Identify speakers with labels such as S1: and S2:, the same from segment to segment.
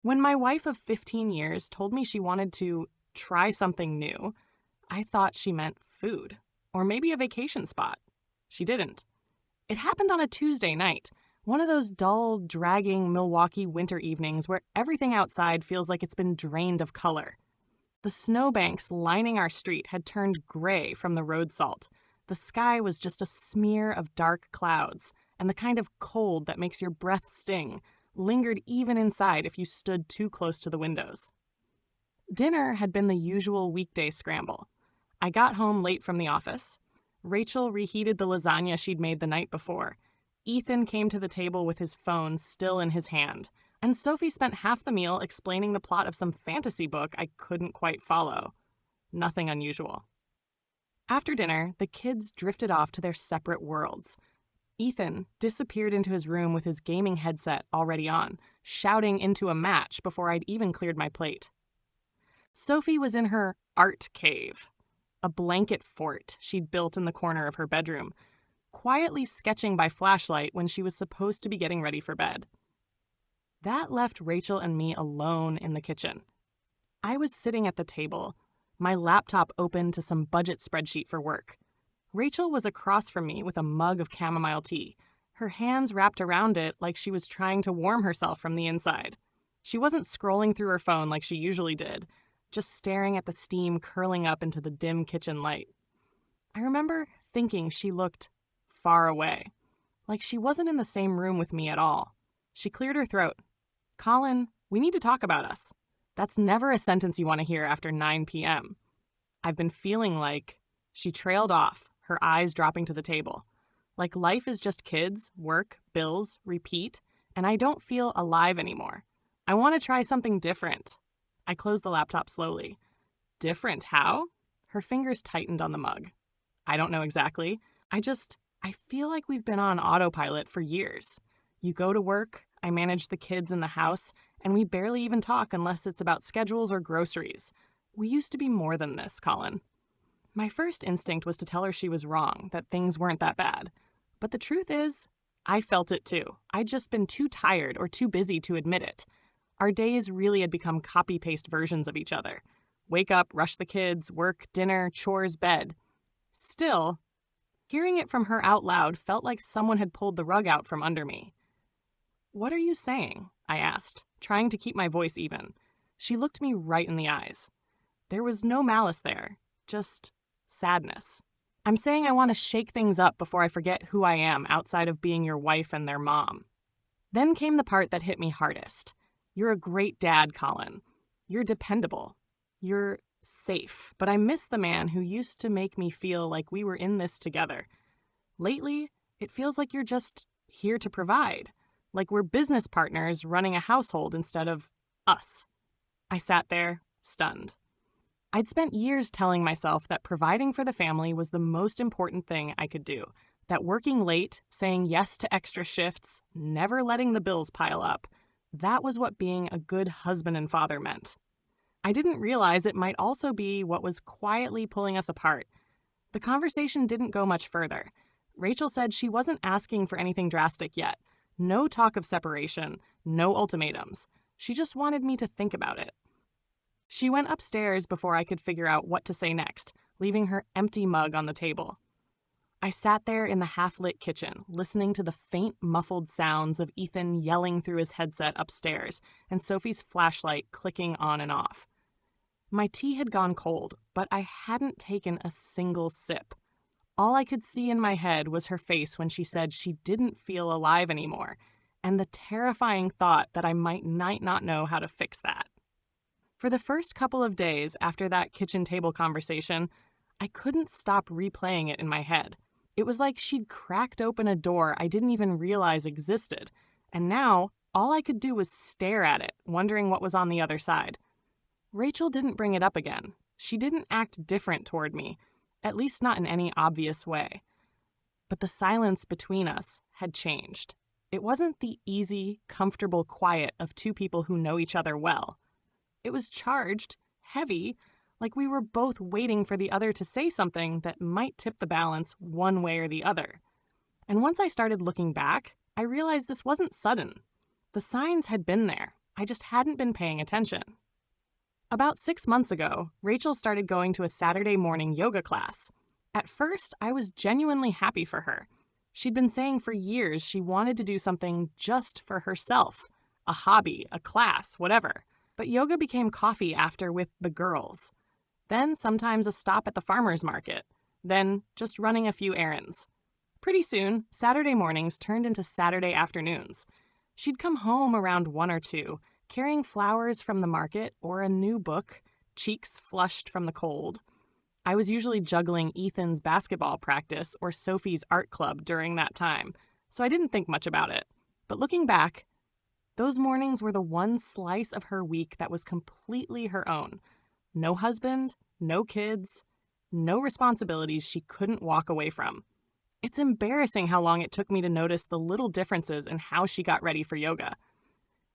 S1: When my wife of 15 years told me she wanted to try something new, I thought she meant food, or maybe a vacation spot. She didn't. It happened on a Tuesday night, one of those dull, dragging Milwaukee winter evenings where everything outside feels like it's been drained of color. The snowbanks lining our street had turned gray from the road salt. The sky was just a smear of dark clouds, and the kind of cold that makes your breath sting lingered even inside if you stood too close to the windows. Dinner had been the usual weekday scramble. I got home late from the office. Rachel reheated the lasagna she'd made the night before. Ethan came to the table with his phone still in his hand, and Sophie spent half the meal explaining the plot of some fantasy book I couldn't quite follow. Nothing unusual. After dinner, the kids drifted off to their separate worlds. Ethan disappeared into his room with his gaming headset already on, shouting into a match before I'd even cleared my plate. Sophie was in her art cave, a blanket fort she'd built in the corner of her bedroom, quietly sketching by flashlight when she was supposed to be getting ready for bed. That left Rachel and me alone in the kitchen. I was sitting at the table, my laptop open to some budget spreadsheet for work. Rachel was across from me with a mug of chamomile tea, her hands wrapped around it like she was trying to warm herself from the inside. She wasn't scrolling through her phone like she usually did, just staring at the steam curling up into the dim kitchen light. I remember thinking she looked far away, like she wasn't in the same room with me at all. She cleared her throat. "Colin, we need to talk about us." That's never a sentence you want to hear after 9 p.m. I've been feeling like... She trailed off, her eyes dropping to the table. Like life is just kids, work, bills, repeat, and I don't feel alive anymore. I want to try something different. I closed the laptop slowly. Different how? Her fingers tightened on the mug. I don't know exactly. I feel like we've been on autopilot for years. You go to work, I manage the kids in the house, and we barely even talk unless it's about schedules or groceries. We used to be more than this, Colin. My first instinct was to tell her she was wrong, that things weren't that bad. But the truth is, I felt it too. I'd just been too tired or too busy to admit it. Our days really had become copy-paste versions of each other. Wake up, rush the kids, work, dinner, chores, bed. Still, hearing it from her out loud felt like someone had pulled the rug out from under me. "What are you saying?" I asked, trying to keep my voice even. She looked me right in the eyes. There was no malice there, just sadness. "I'm saying I want to shake things up before I forget who I am outside of being your wife and their mom." Then came the part that hit me hardest. "You're a great dad, Colin. You're dependable. You're safe. But I miss the man who used to make me feel like we were in this together. Lately, it feels like you're just here to provide. Like we're business partners running a household instead of us." I sat there, stunned. I'd spent years telling myself that providing for the family was the most important thing I could do, that working late, saying yes to extra shifts, never letting the bills pile up, that was what being a good husband and father meant. I didn't realize it might also be what was quietly pulling us apart. The conversation didn't go much further. Rachel said she wasn't asking for anything drastic yet. No talk of separation, no ultimatums. She just wanted me to think about it. She went upstairs before I could figure out what to say next, leaving her empty mug on the table. I sat there in the half-lit kitchen, listening to the faint, muffled sounds of Ethan yelling through his headset upstairs and Sophie's flashlight clicking on and off. My tea had gone cold, but I hadn't taken a single sip. All I could see in my head was her face when she said she didn't feel alive anymore, and the terrifying thought that I might not know how to fix that. For the first couple of days after that kitchen table conversation, I couldn't stop replaying it in my head. It was like she'd cracked open a door I didn't even realize existed, and now all I could do was stare at it, wondering what was on the other side. Rachel didn't bring it up again. She didn't act different toward me, at least not in any obvious way. But the silence between us had changed. It wasn't the easy, comfortable quiet of two people who know each other well. It was charged, heavy, like we were both waiting for the other to say something that might tip the balance one way or the other. And once I started looking back, I realized this wasn't sudden. The signs had been there. I just hadn't been paying attention. About 6 months ago, Rachel started going to a Saturday morning yoga class. At first, I was genuinely happy for her. She'd been saying for years she wanted to do something just for herself, a hobby, a class, whatever. But yoga became coffee after with the girls. Then sometimes a stop at the farmer's market. Then just running a few errands. Pretty soon, Saturday mornings turned into Saturday afternoons. She'd come home around 1 or 2, carrying flowers from the market or a new book, cheeks flushed from the cold. I was usually juggling Ethan's basketball practice or Sophie's art club during that time, so I didn't think much about it. But looking back, those mornings were the one slice of her week that was completely her own. No husband, no kids, no responsibilities she couldn't walk away from. It's embarrassing how long it took me to notice the little differences in how she got ready for yoga.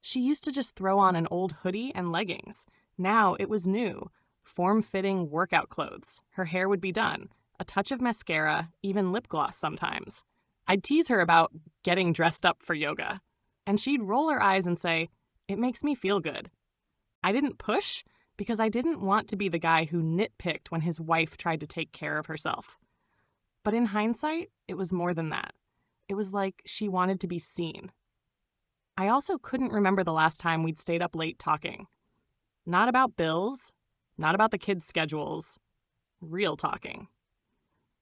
S1: She used to just throw on an old hoodie and leggings. Now it was new, form-fitting workout clothes. Her hair would be done, a touch of mascara, even lip gloss sometimes. I'd tease her about getting dressed up for yoga, and she'd roll her eyes and say, "It makes me feel good." I didn't push because I didn't want to be the guy who nitpicked when his wife tried to take care of herself. But in hindsight, it was more than that. It was like she wanted to be seen. I also couldn't remember the last time we'd stayed up late talking. Not about bills, not about the kids' schedules. Real talking.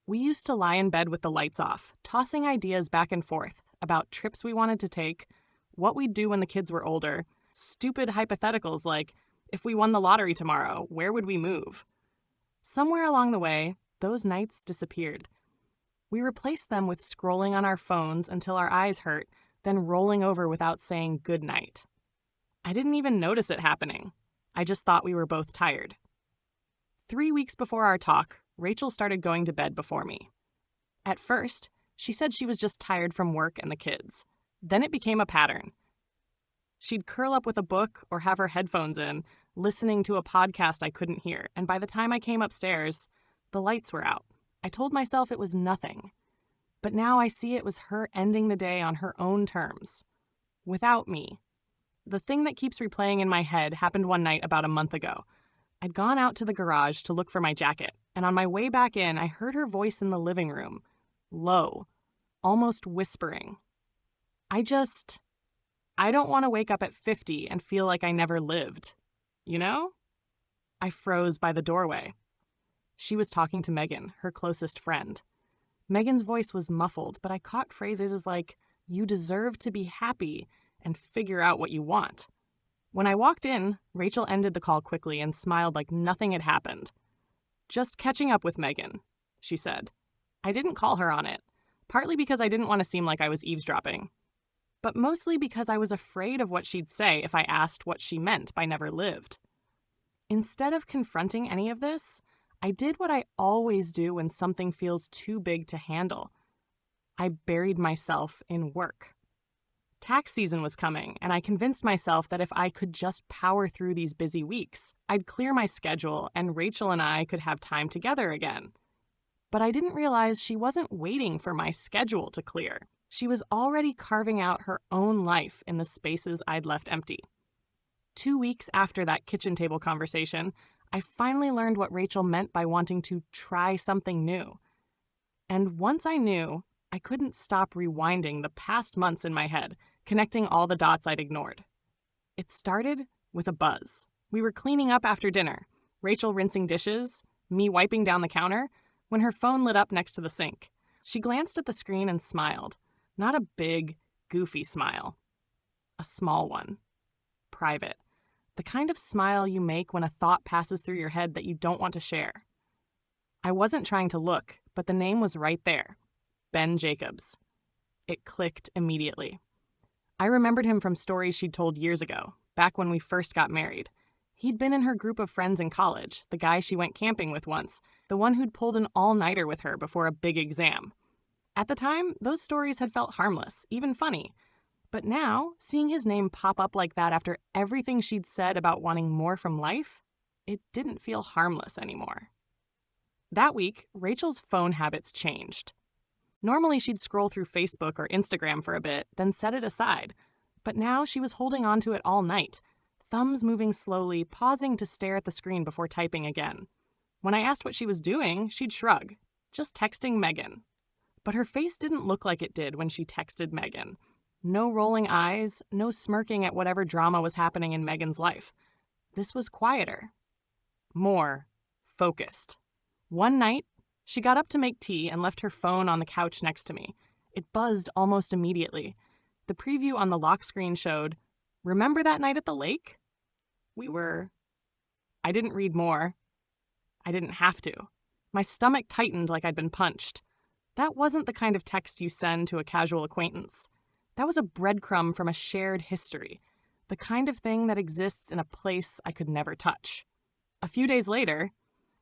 S1: We used to lie in bed with the lights off, tossing ideas back and forth about trips we wanted to take, what we'd do when the kids were older, stupid hypotheticals like, if we won the lottery tomorrow, where would we move? Somewhere along the way, those nights disappeared. We replaced them with scrolling on our phones until our eyes hurt, then rolling over without saying good night. I didn't even notice it happening. I just thought we were both tired. 3 weeks before our talk, Rachel started going to bed before me. At first, she said she was just tired from work and the kids. Then it became a pattern. She'd curl up with a book or have her headphones in, listening to a podcast I couldn't hear, and by the time I came upstairs, the lights were out. I told myself it was nothing. But now I see it was her ending the day on her own terms. Without me. The thing that keeps replaying in my head happened one night about a month ago. I'd gone out to the garage to look for my jacket, and on my way back in, I heard her voice in the living room. Low. Almost whispering. I don't want to wake up at 50 and feel like I never lived. You know? I froze by the doorway. She was talking to Megan, her closest friend. Megan's voice was muffled, but I caught phrases like, "You deserve to be happy," and "figure out what you want." When I walked in, Rachel ended the call quickly and smiled like nothing had happened. "Just catching up with Megan," she said. I didn't call her on it, partly because I didn't want to seem like I was eavesdropping, but mostly because I was afraid of what she'd say if I asked what she meant by never lived. Instead of confronting any of this, I did what I always do when something feels too big to handle. I buried myself in work. Tax season was coming, and I convinced myself that if I could just power through these busy weeks, I'd clear my schedule and Rachel and I could have time together again. But I didn't realize she wasn't waiting for my schedule to clear. She was already carving out her own life in the spaces I'd left empty. 2 weeks after that kitchen table conversation, I finally learned what Rachel meant by wanting to try something new. And once I knew, I couldn't stop rewinding the past months in my head, connecting all the dots I'd ignored. It started with a buzz. We were cleaning up after dinner, Rachel rinsing dishes, me wiping down the counter, when her phone lit up next to the sink. She glanced at the screen and smiled. Not a big, goofy smile. A small one. Private. The kind of smile you make when a thought passes through your head that you don't want to share. I wasn't trying to look, but the name was right there. Ben Jacobs. It clicked immediately. I remembered him from stories she'd told years ago, back when we first got married. He'd been in her group of friends in college, the guy she went camping with once, the one who'd pulled an all-nighter with her before a big exam. At the time, those stories had felt harmless, even funny. But now, seeing his name pop up like that after everything she'd said about wanting more from life, it didn't feel harmless anymore. That week, Rachel's phone habits changed. Normally, she'd scroll through Facebook or Instagram for a bit, then set it aside. But now she was holding on to it all night, thumbs moving slowly, pausing to stare at the screen before typing again. When I asked what she was doing, she'd shrug. Just texting Megan. But her face didn't look like it did when she texted Megan. No rolling eyes, no smirking at whatever drama was happening in Megan's life. This was quieter. More focused. One night, she got up to make tea and left her phone on the couch next to me. It buzzed almost immediately. The preview on the lock screen showed, "Remember that night at the lake?" I didn't read more. I didn't have to. My stomach tightened like I'd been punched. That wasn't the kind of text you send to a casual acquaintance. That was a breadcrumb from a shared history, the kind of thing that exists in a place I could never touch. A few days later,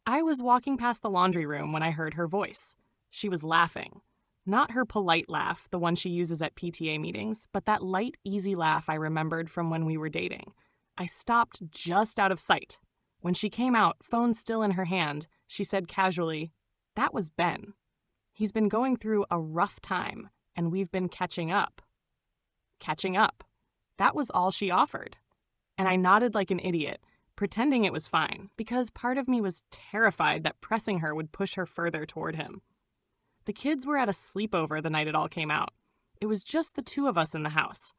S1: I was walking past the laundry room when I heard her voice. She was laughing. Not her polite laugh, the one she uses at PTA meetings, but that light, easy laugh I remembered from when we were dating. I stopped just out of sight. When she came out, phone still in her hand, she said casually, "That was Ben. He's been going through a rough time, and we've been catching up." Catching up. That was all she offered. And I nodded like an idiot, pretending it was fine, because part of me was terrified that pressing her would push her further toward him. The kids were at a sleepover the night it all came out. It was just the two of us in the house.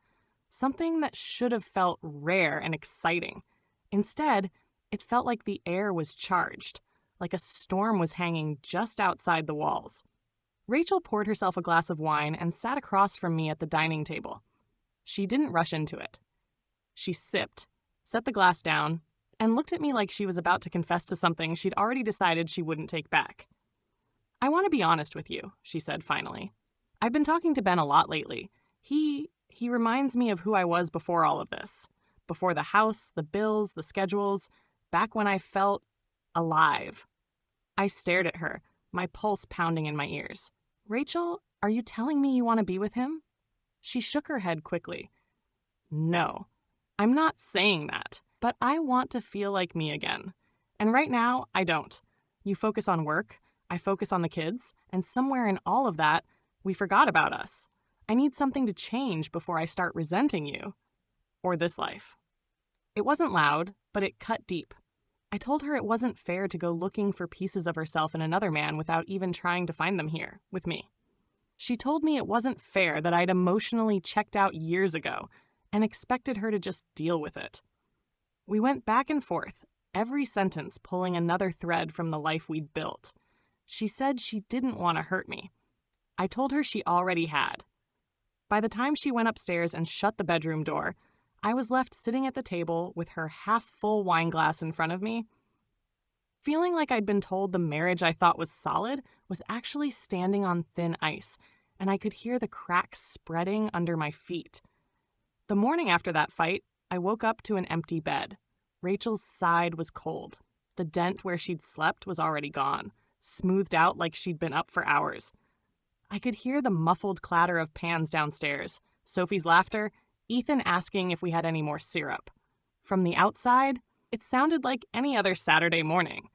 S1: Something that should have felt rare and exciting. Instead, it felt like the air was charged, like a storm was hanging just outside the walls. Rachel poured herself a glass of wine and sat across from me at the dining table. She didn't rush into it. She sipped, set the glass down, and looked at me like she was about to confess to something she'd already decided she wouldn't take back. "I want to be honest with you," she said finally. "I've been talking to Ben a lot lately. He reminds me of who I was before all of this. Before the house, the bills, the schedules, back when I felt alive." I stared at her, my pulse pounding in my ears. "Rachel, are you telling me you want to be with him?" She shook her head quickly. "No, I'm not saying that, but I want to feel like me again. And right now, I don't. You focus on work, I focus on the kids, and somewhere in all of that, we forgot about us. I need something to change before I start resenting you. Or this life." It wasn't loud, but it cut deep. I told her it wasn't fair to go looking for pieces of herself in another man without even trying to find them here, with me. She told me it wasn't fair that I'd emotionally checked out years ago and expected her to just deal with it. We went back and forth, every sentence pulling another thread from the life we'd built. She said she didn't want to hurt me. I told her she already had. By the time she went upstairs and shut the bedroom door, I was left sitting at the table with her half-full wine glass in front of me. Feeling like I'd been told the marriage I thought was solid was actually standing on thin ice, and I could hear the cracks spreading under my feet. The morning after that fight, I woke up to an empty bed. Rachel's side was cold. The dent where she'd slept was already gone, smoothed out like she'd been up for hours. I could hear the muffled clatter of pans downstairs, Sophie's laughter, Ethan asking if we had any more syrup. From the outside, it sounded like any other Saturday morning.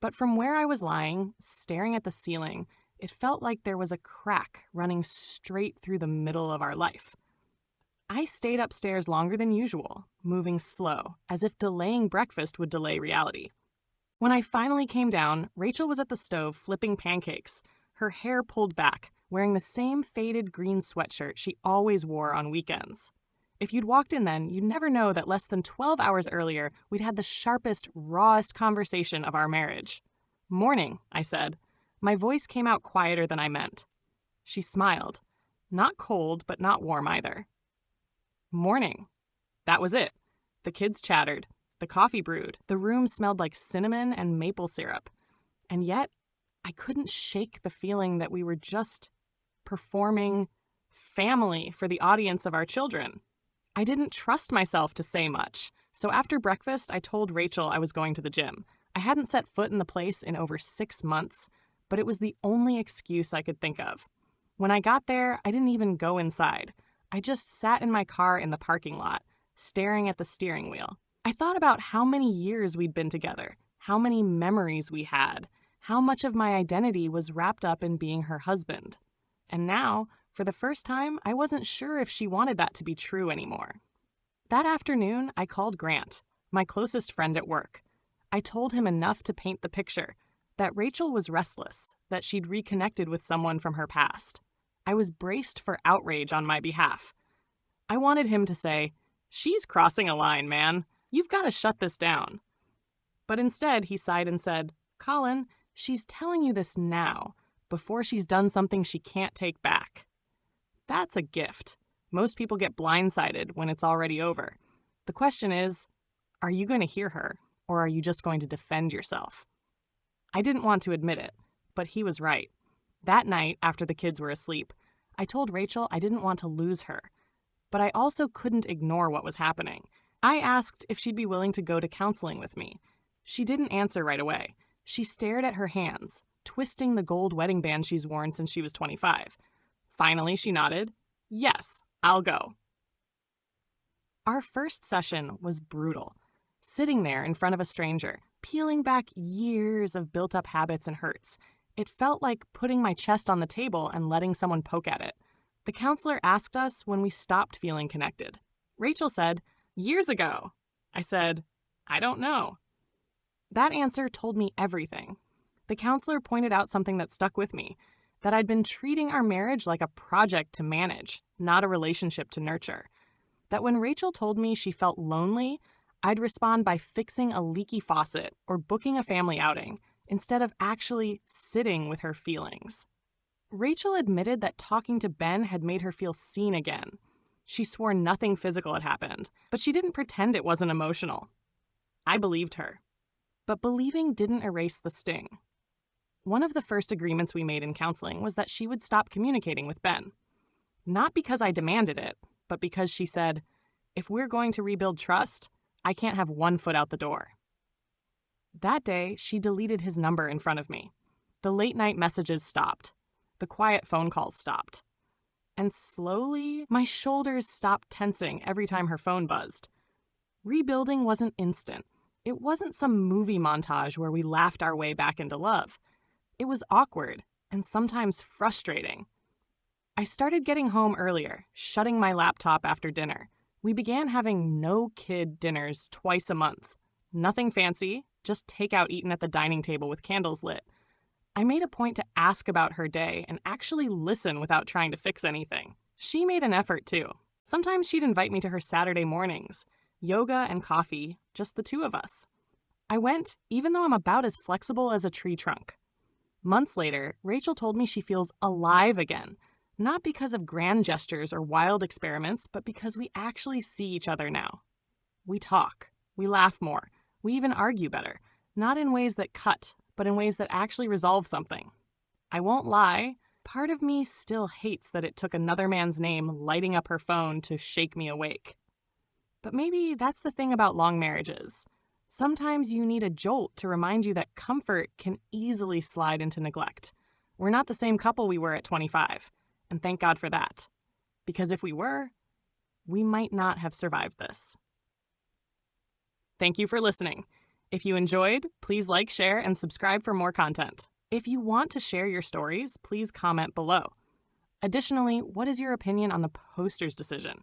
S1: But from where I was lying, staring at the ceiling, it felt like there was a crack running straight through the middle of our life. I stayed upstairs longer than usual, moving slow, as if delaying breakfast would delay reality. When I finally came down, Rachel was at the stove flipping pancakes, her hair pulled back, wearing the same faded green sweatshirt she always wore on weekends. If you'd walked in then, you'd never know that less than 12 hours earlier, we'd had the sharpest, rawest conversation of our marriage. "Morning," I said. My voice came out quieter than I meant. She smiled. Not cold, but not warm either. "Morning." That was it. The kids chattered. The coffee brewed. The room smelled like cinnamon and maple syrup. And yet, I couldn't shake the feeling that we were just performing family for the audience of our children. I didn't trust myself to say much, so after breakfast, I told Rachel I was going to the gym. I hadn't set foot in the place in over 6 months, but it was the only excuse I could think of. When I got there, I didn't even go inside. I just sat in my car in the parking lot, staring at the steering wheel. I thought about how many years we'd been together, how many memories we had, how much of my identity was wrapped up in being her husband. And now, for the first time, I wasn't sure if she wanted that to be true anymore. That afternoon, I called Grant, my closest friend at work. I told him enough to paint the picture, that Rachel was restless, that she'd reconnected with someone from her past. I was braced for outrage on my behalf. I wanted him to say, "She's crossing a line, man. You've got to shut this down." But instead, he sighed and said, "Colin, she's telling you this now, before she's done something she can't take back." That's a gift. Most people get blindsided when it's already over. The question is, are you going to hear her, or are you just going to defend yourself? I didn't want to admit it, but he was right. That night, after the kids were asleep, I told Rachel I didn't want to lose her. But I also couldn't ignore what was happening. I asked if she'd be willing to go to counseling with me. She didn't answer right away. She stared at her hands, twisting the gold wedding band she's worn since she was 25. Finally, she nodded. "Yes, I'll go." Our first session was brutal. Sitting there in front of a stranger, peeling back years of built-up habits and hurts, it felt like putting my chest on the table and letting someone poke at it. The counselor asked us when we stopped feeling connected. Rachel said, "Years ago." I said, "I don't know." That answer told me everything. The counselor pointed out something that stuck with me, that I'd been treating our marriage like a project to manage, not a relationship to nurture. That when Rachel told me she felt lonely, I'd respond by fixing a leaky faucet or booking a family outing, instead of actually sitting with her feelings. Rachel admitted that talking to Ben had made her feel seen again. She swore nothing physical had happened, but she didn't pretend it wasn't emotional. I believed her. But believing didn't erase the sting. One of the first agreements we made in counseling was that she would stop communicating with Ben. Not because I demanded it, but because she said, "If we're going to rebuild trust, I can't have one foot out the door." That day, she deleted his number in front of me. The late-night messages stopped. The quiet phone calls stopped. And slowly, my shoulders stopped tensing every time her phone buzzed. Rebuilding wasn't instant. It wasn't some movie montage where we laughed our way back into love. It was awkward and sometimes frustrating. I started getting home earlier, shutting my laptop after dinner. We began having no-kid dinners twice a month. Nothing fancy, just takeout eaten at the dining table with candles lit. I made a point to ask about her day and actually listen without trying to fix anything. She made an effort too. Sometimes she'd invite me to her Saturday mornings. Yoga and coffee, just the two of us. I went, even though I'm about as flexible as a tree trunk. Months later, Rachel told me she feels alive again. Not because of grand gestures or wild experiments, but because we actually see each other now. We talk. We laugh more. We even argue better. Not in ways that cut, but in ways that actually resolve something. I won't lie, part of me still hates that it took another man's name lighting up her phone to shake me awake. But maybe that's the thing about long marriages. Sometimes you need a jolt to remind you that comfort can easily slide into neglect. We're not the same couple we were at 25, and thank God for that. Because if we were, we might not have survived this. Thank you for listening. If you enjoyed, please like, share, and subscribe for more content. If you want to share your stories, please comment below. Additionally, what is your opinion on the poster's decision?